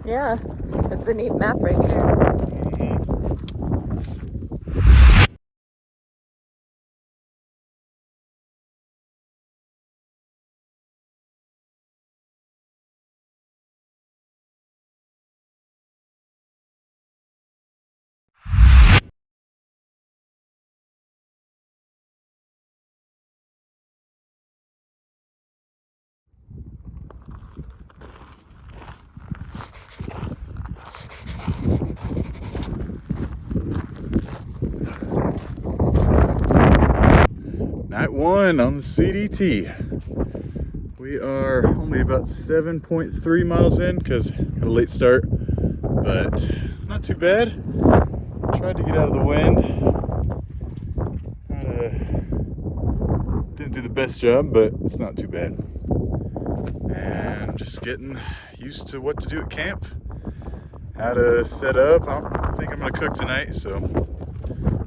Yeah, it's a neat map right here. Night one on the CDT. We are only about 7.3 miles in because got a late start, but not too bad. Tried to get out of the wind. Didn't do the best job, but it's not too bad. And just getting used to what to do at camp, how to set up. I don't think I'm gonna cook tonight, so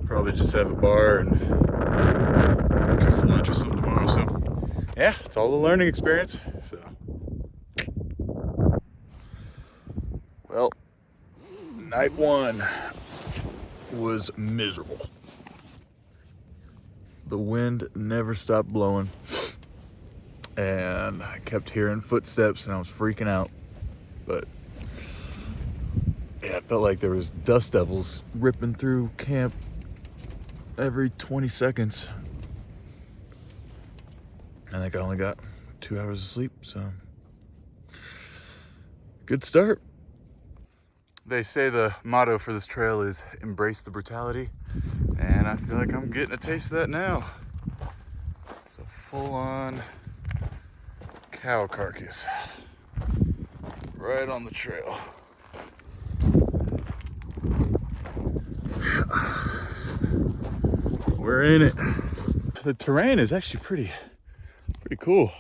probably just have a bar and cook for lunch or something tomorrow. So yeah, it's all a learning experience. So well, night one was miserable. The wind never stopped blowing, and I kept hearing footsteps and I was freaking out. But yeah, it felt like there was dust devils ripping through camp every 20 seconds. I think I only got 2 hours of sleep, so good start. They say the motto for this trail is embrace the brutality, and I feel like I'm getting a taste of that now. It's a full-on cow carcass right on the trail. We're in it. The terrain is actually pretty cool.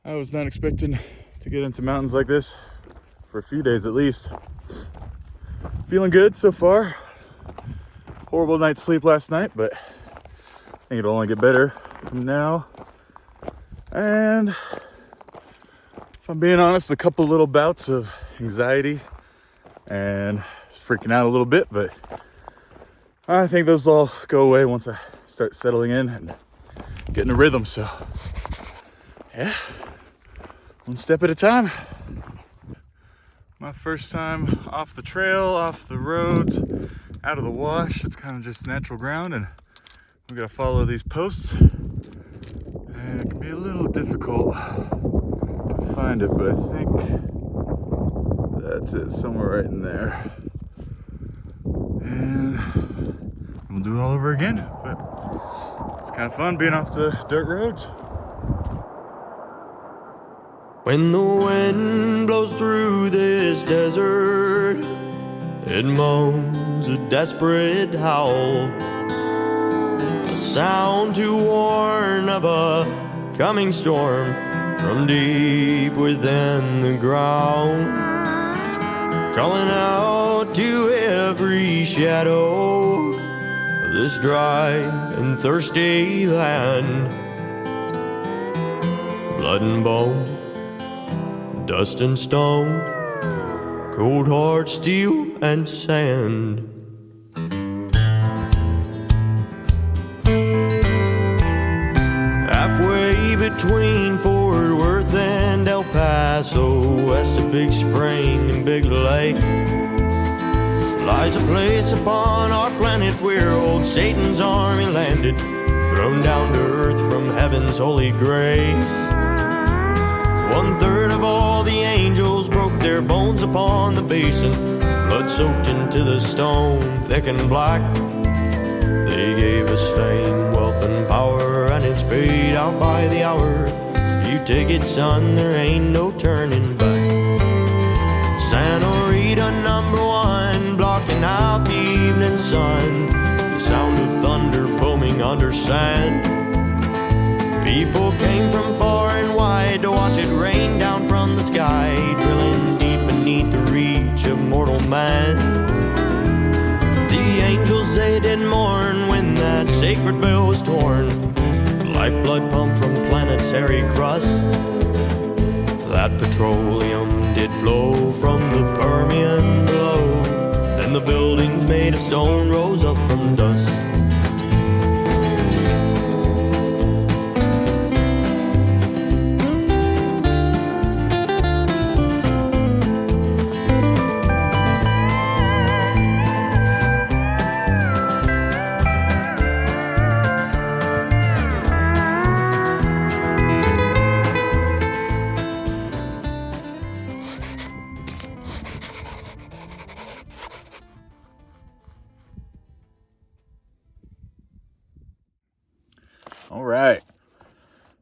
I was not expecting to get into mountains like this for a few days at least. Feeling good so far. Horrible night's sleep last night, but I think it'll only get better from now. And if I'm being honest, a couple little bouts of anxiety and freaking out a little bit, but I think those will all go away once I start settling in and getting a rhythm. So yeah, one step at a time. My first time off the trail, off the roads, out of the wash. It's kind of just natural ground, and we gotta follow these posts, and it can be a little difficult to find it, but I think that's it, somewhere right in there. And we'll do it all over again, but it's kind of fun being off the dirt roads. When the wind blows through this desert, it moans a desperate howl, a sound to warn of a coming storm from deep within the ground, calling out to every shadow of this dry and thirsty land. Blood and bone, dust and stone, cold hard steel and sand. Halfway between Fort Worth and El Paso, west of Big Spring and Big Lake, lies a place upon our planet where old Satan's army landed, thrown down to earth from heaven's holy grace. 1/3 of all the angels broke their bones upon the basin, blood soaked into the stone, thick and black. They gave us fame, wealth, and power, and it's paid out by the hour. You take it, son, there ain't no turning back. Santa Rita #1, blocking out the evening sun, the sound of thunder booming under sand. People came from far and wide to watch it rain down from the sky, drilling deep beneath the reach of mortal man. The angels, they did mourn when that sacred veil was torn, lifeblood pumped from planetary crust. that petroleum did flow from the Permian below. And the buildings made of stone rose up from dust. All right,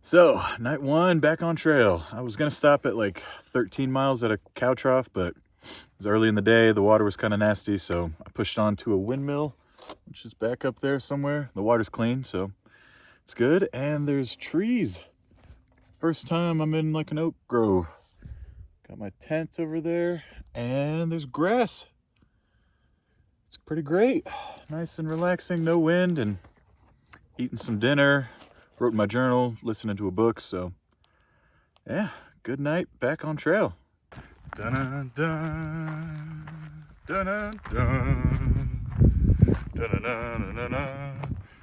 so night one, back on trail. I was gonna stop at like 13 miles at a cow trough, but it was early in the day. The water was kind of nasty, so I pushed on to a windmill, which is back up there somewhere. The water's clean, so it's good. And there's trees. First time I'm in like an oak grove. Got my tent over there, and there's grass. It's pretty great. Nice and relaxing, no wind, and eating some dinner. Wrote in my journal, listening to a book, so yeah, good night, back on trail. Dun dun dun dun dun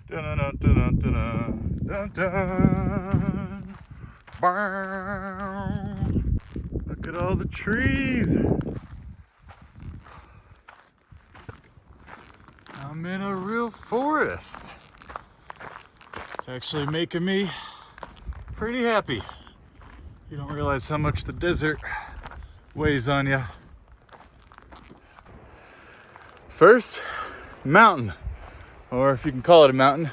dun dun dun dun. Look at all the trees. I'm in a real forest. It's actually making me pretty happy. You don't realize how much the desert weighs on you. First, mountain, or if you can call it a mountain.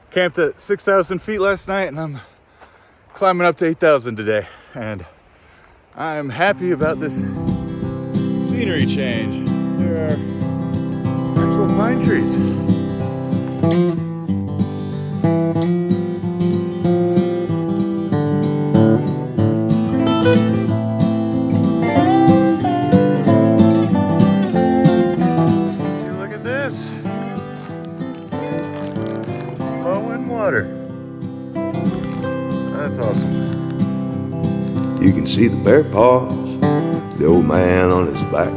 Camped at 6,000 feet last night, and I'm climbing up to 8,000 today. And I'm happy about this scenery change. There are actual pine trees. Flowing water. That's awesome. You can see the bear paws, the old man on his back,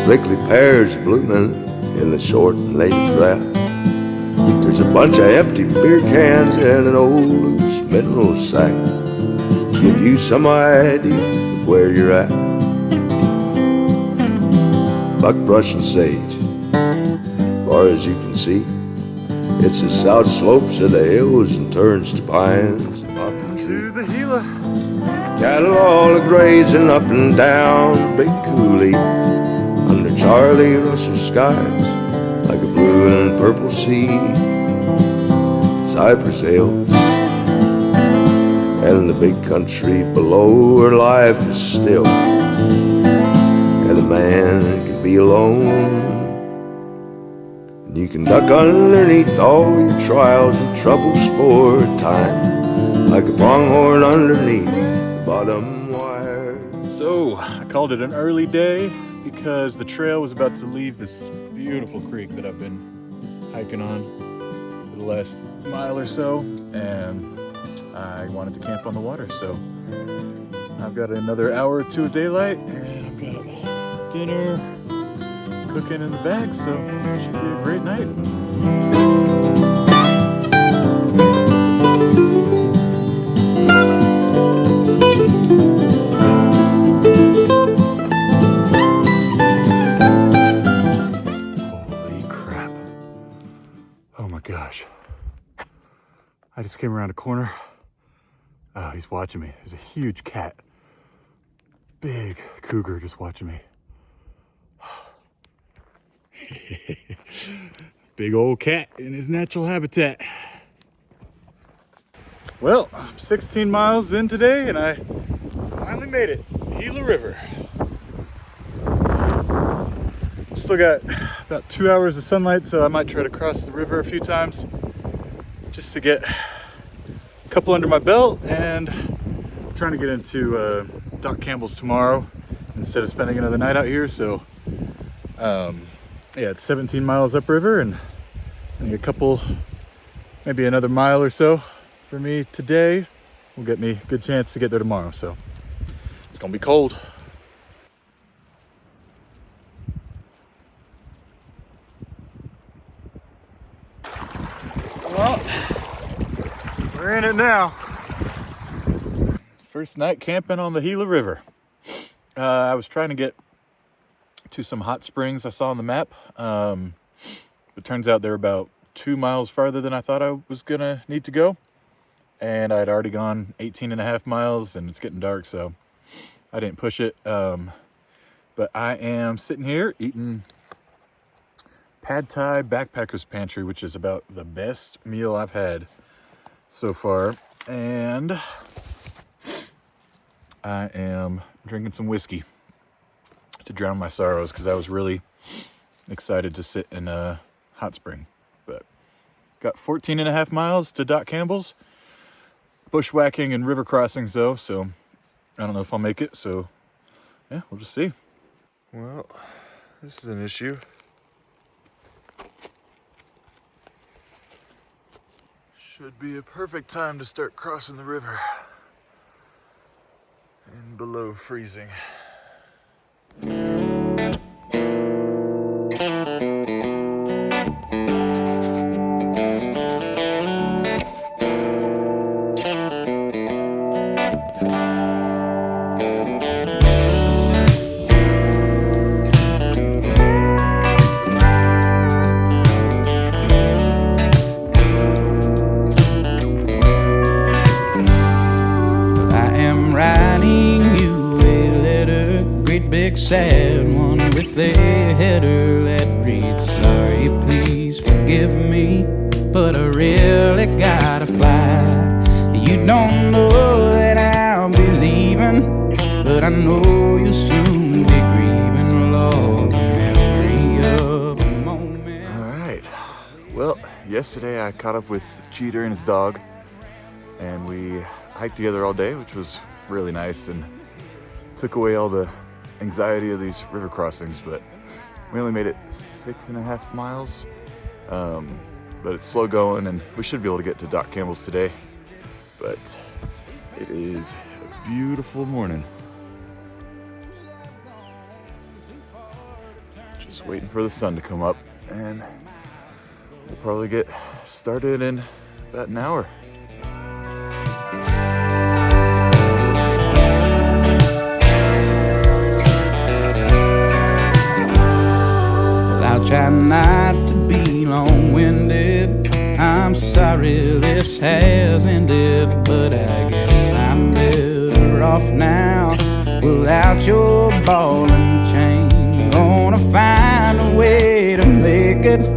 prickly pears blooming in the short native grass. There's a bunch of empty beer cans and an old loose mineral sack. Give you some idea of where you're at. Buckbrush and sage, far as you can see. It's the south slopes of the hills and turns to pines. Up to the Gila. Cattle all a-grazing up and down the big coulee under Charlie Russell skies like a blue and purple sea. Cypress hills and the big country below where life is still and the man can be alone. You can duck underneath all your trials and troubles for a time, like a pronghorn underneath the bottom wire. So, I called it an early day because the trail was about to leave this beautiful creek that I've been hiking on for the last mile or so, and I wanted to camp on the water, so I've got another hour or two of daylight, and I've got dinner cooking in the bag, so it should be a great night. Holy crap. Oh my gosh. I just came around a corner. Oh, he's watching me. There's a huge cat. Big cougar just watching me. Big old cat in his natural habitat. Well, I'm 16 miles in today and I finally made it. Gila River. Still got about 2 hours of sunlight, so I might try to cross the river a few times just to get a couple under my belt, and I'm trying to get into Doc Campbell's tomorrow instead of spending another night out here. So yeah, it's 17 miles upriver, and I think maybe another mile or so for me today. will get me a good chance to get there tomorrow. So it's gonna be cold. Well, we're in it now. First night camping on the Gila River. I was trying to get to some hot springs I saw on the map. It turns out they're about 2 miles farther than I thought I was gonna need to go. And I'd already gone 18.5 miles and it's getting dark, so I didn't push it. But I am sitting here eating Pad Thai Backpacker's Pantry, which is about the best meal I've had so far. And I am drinking some whiskey to drown my sorrows because I was really excited to sit in a hot spring. But got 14.5 miles to Doc Campbell's. Bushwhacking and river crossings though, so I don't know if I'll make it, so yeah, we'll just see. Well, this is an issue. Should be a perfect time to start crossing the river. And below freezing. Sad one with a header that reads, sorry, please forgive me, but I really gotta fly. You don't know that I'll be leaving, but I know you'll soon be grieving, Lord, the memory of a moment. Alright, well, yesterday I caught up with Cheater and his dog, and we hiked together all day, which was really nice and took away all the anxiety of these river crossings. But we only made it 6.5 miles, but it's slow going and we should be able to get to Doc Campbell's today. But it is a beautiful morning. Just waiting for the sun to come up and we'll probably get started in about an hour. Try not to be long-winded. I'm sorry this has ended, but I guess I'm better off now without your ball and chain. Gonna find a way to make it,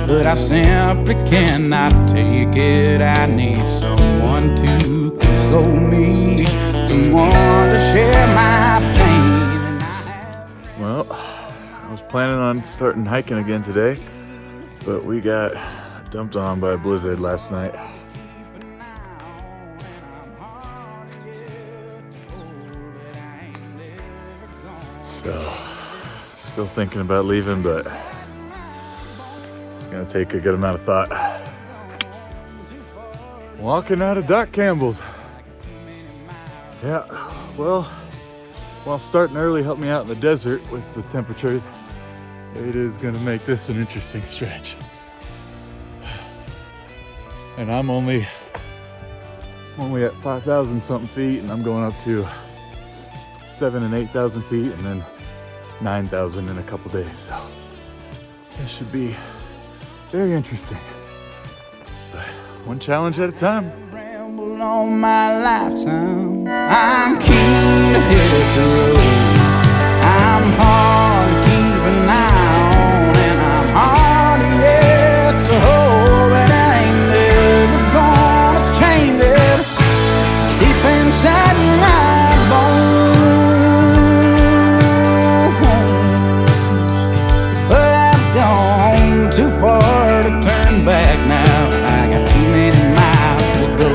but I simply cannot take it. I need someone to console me, someone to share my pain. Well, I was planning on starting hiking again today, but we got dumped on by a blizzard last night. So, still thinking about leaving, but it's gonna take a good amount of thought. Walking out of Doc Campbell's. Yeah, well, while starting early helped me out in the desert with the temperatures, it is going to make this an interesting stretch. And I'm only at 5,000 something feet, and I'm going up to 7,000 and 8,000 feet, and then 9,000 in a couple days. So this should be very interesting. But one challenge at a time. Ramble on my lifetime. I'm keen to hit the road. I'm hard to keep an eye on, and I'm hard yet to hold, but I ain't never gonna change it. It's deep inside my bones, but I've gone too far to turn back now. I got too many miles to go.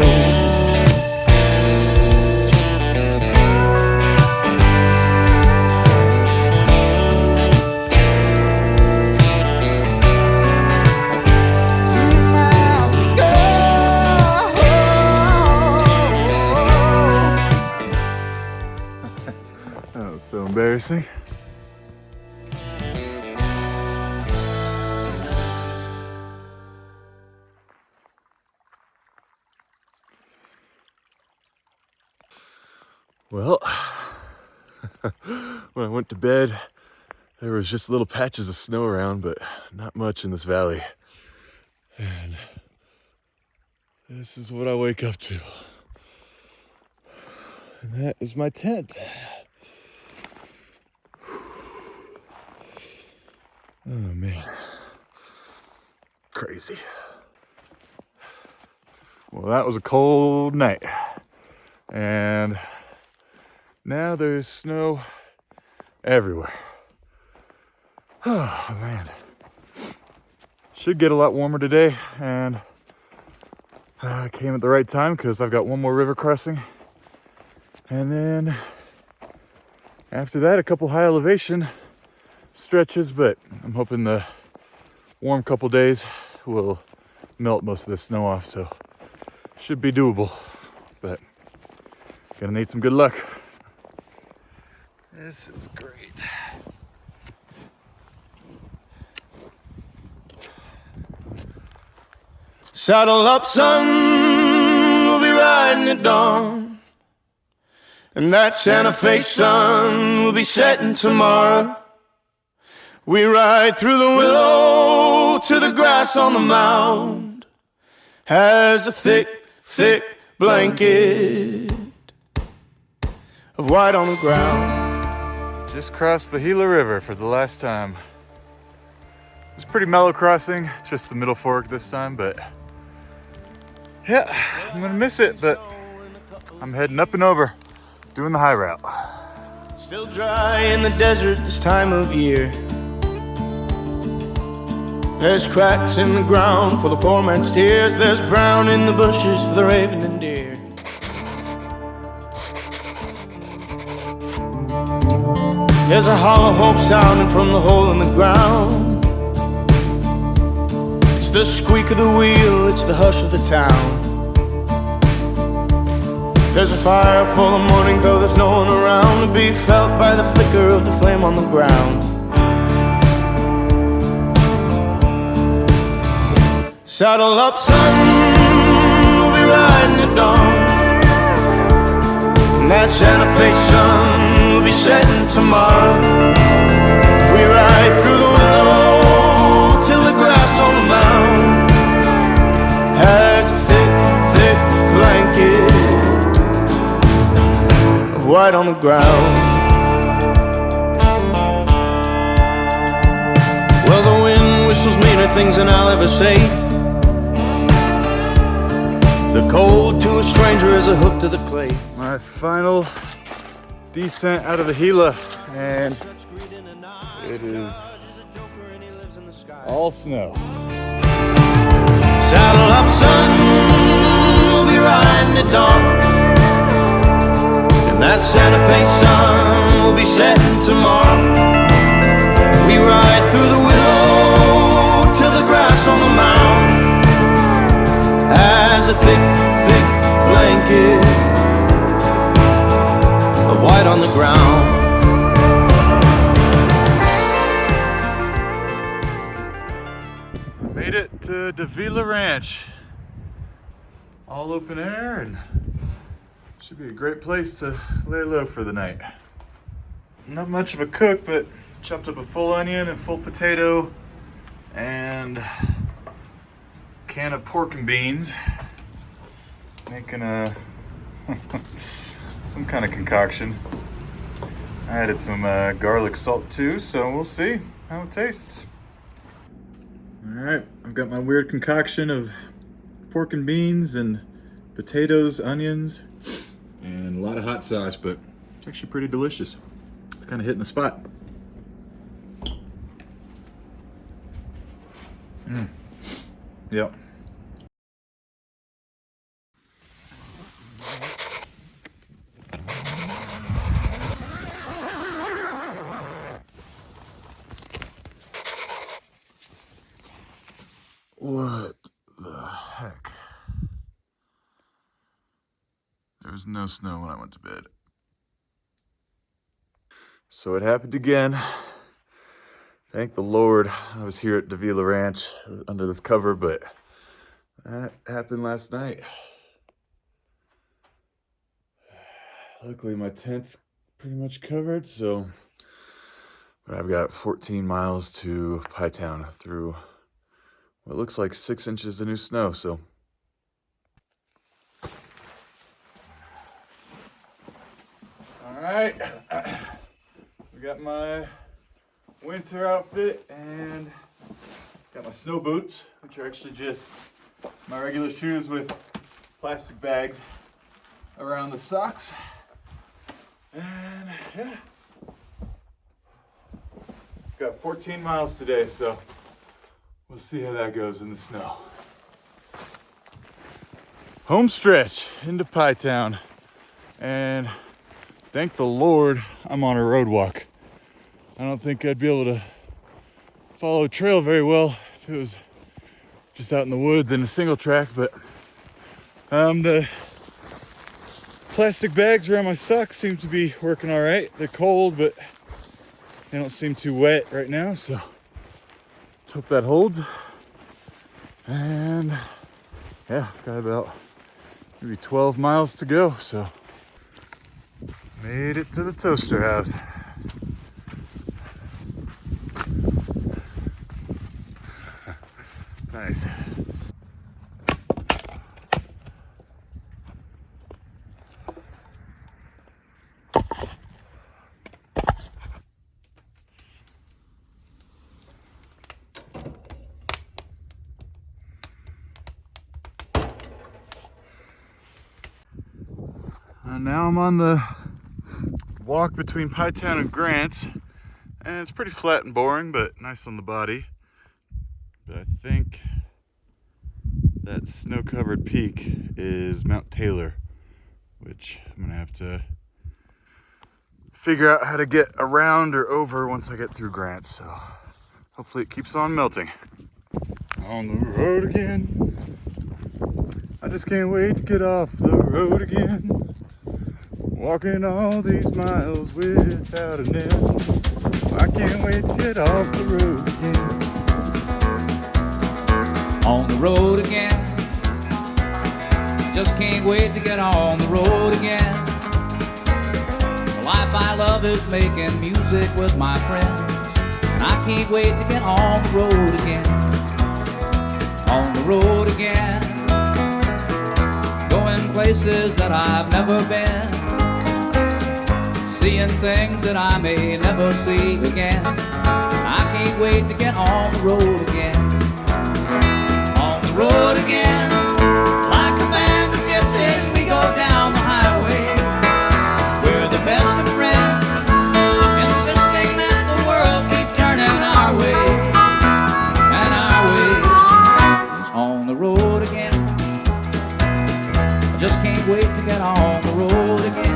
That was so embarrassing. Well, when I went to bed, there was just little patches of snow around, but not much in this valley. And this is what I wake up to. And that is my tent. Oh man, crazy. Well, that was a cold night. And now there's snow everywhere. Oh man. Should get a lot warmer today, and I came at the right time because I've got one more river crossing. And then after that, a couple high elevation stretches, but I'm hoping the warm couple days will melt most of the snow off, so should be doable, but gonna need some good luck. This is great. Saddle up, son, we'll be riding at dawn. And that Santa Fe sun will be setting tomorrow. We ride through the willow to the grass on the mound. Has a thick, thick blanket of white on the ground. Just crossed the Gila River for the last time. It was pretty mellow crossing, it's just the middle fork this time, but yeah, I'm gonna miss it, but I'm heading up and over, doing the high route. Still dry in the desert this time of year. There's cracks in the ground for the poor man's tears. There's brown in the bushes for the raven and deer. There's a hollow hope sounding from the hole in the ground. It's the squeak of the wheel, it's the hush of the town. There's a fire for the morning, though there's no one around to be felt by the flicker of the flame on the ground. Saddle up, son, we'll be riding at dawn. And that Santa Fe sun will be setting tomorrow. We ride through the willow till the grass on the mound has a thick, thick blanket of white on the ground. Well, the wind whistles meaner things than I'll ever say. The cold to a stranger is a hoof to the clay. My final descent out of the Gila, and it is all snow. Saddle up, son, we'll be riding at dawn. And that Santa Fe sun will be setting tomorrow. We ride through the willow till the grass on the mound has a thick, thick blanket of white on the ground. Made it to Davila Ranch. All open air, and should be a great place to lay low for the night. Not much of a cook, but chopped up a full onion and full potato and can of pork and beans. Making a some kind of concoction. I added some garlic salt too, so we'll see how it tastes. All right, I've got my weird concoction of pork and beans and potatoes, onions, and a lot of hot sauce, but it's actually pretty delicious. It's kind of hitting the spot. Yep. What the heck? There was no snow when I went to bed. So it happened again. Thank the Lord I was here at Davila Ranch under this cover, but that happened last night. Luckily my tent's pretty much covered, but I've got 14 miles to Pie Town through what looks like 6 inches of new snow, so. All right, we got my winter outfit and got my snow boots, which are actually just my regular shoes with plastic bags around the socks. And yeah, got 14 miles today, so we'll see how that goes in the snow. Home stretch into Pie Town, and thank the Lord I'm on a road walk. I don't think I'd be able to follow a trail very well if it was just out in the woods in a single track, but the plastic bags around my socks seem to be working all right. They're cold, but they don't seem too wet right now, so let's hope that holds. And yeah, I've got about maybe 12 miles to go, so made it to the toaster house. Nice. Now I'm on the walk between Pie Town and Grants, and it's pretty flat and boring, but nice on the body. But I think that snow-covered peak is Mount Taylor, which I'm gonna have to figure out how to get around or over once I get through Grants. So hopefully it keeps on melting. On the road again. I just can't wait to get off the road again. Walking all these miles without an end. I can't wait to get off the road again. On the road again. Just can't wait to get on the road again. The life I love is making music with my friends, and I can't wait to get on the road again. On the road again. Going places that I've never been. Seeing things that I may never see again. I can't wait to get on the road again. On the road again. Like a band of gypsies, we go down the highway. We're the best of friends, insisting that the world keep turning our way. And our way is on the road again. I just can't wait to get on the road again.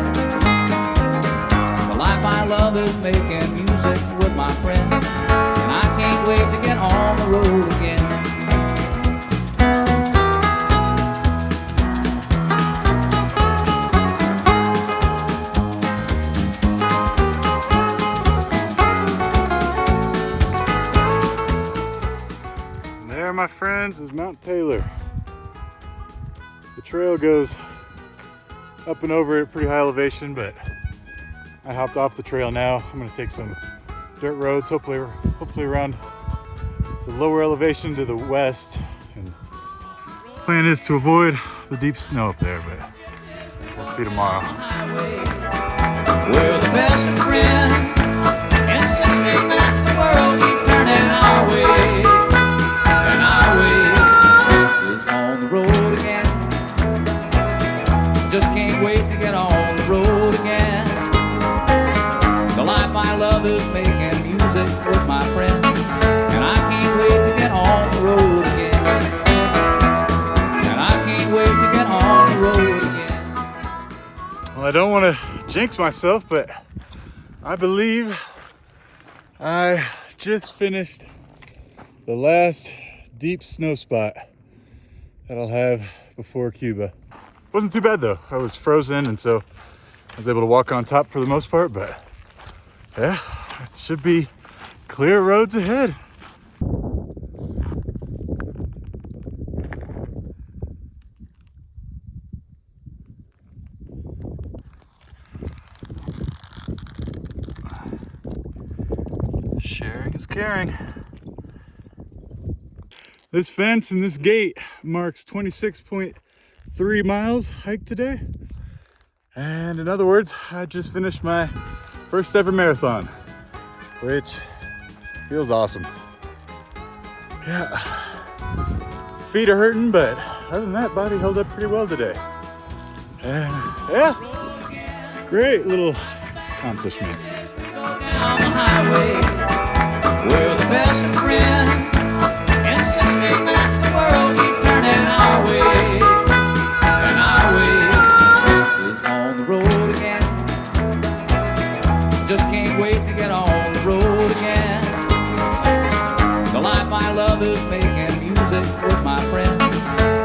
I love is making music with my friends, and I can't wait to get on the road again. And there, my friends, is Mount Taylor. The trail goes up and over at pretty high elevation, but I hopped off the trail now. I'm gonna take some dirt roads, hopefully around the lower elevation to the west. And plan is to avoid the deep snow up there, but we'll see tomorrow. We're the best of friends, insisting that the world keep turning our way. And our way is on the road again. Just can't wait to get on the road again. The life I love is making music with my friends, and I can't wait to get on the road again. And I can't wait to get on the road again. Well, I don't want to jinx myself, but I believe I just finished the last deep snow spot that I'll have before Cuba. Wasn't too bad though. I was frozen, and so I was able to walk on top for the most part, but Yeah, it should be clear roads ahead. Sharing is caring. This fence and this gate marks 26.3 miles hiked today. And in other words, I just finished my first ever marathon, which feels awesome. Yeah, feet are hurting, but other than that, body held up pretty well today. And yeah, great little accomplishment. On the highway, we're the best of friends, insisting that the world keep turning our way, and our way is on the road again. Just can't wait to get on the road again. The life I love is making music with my friends.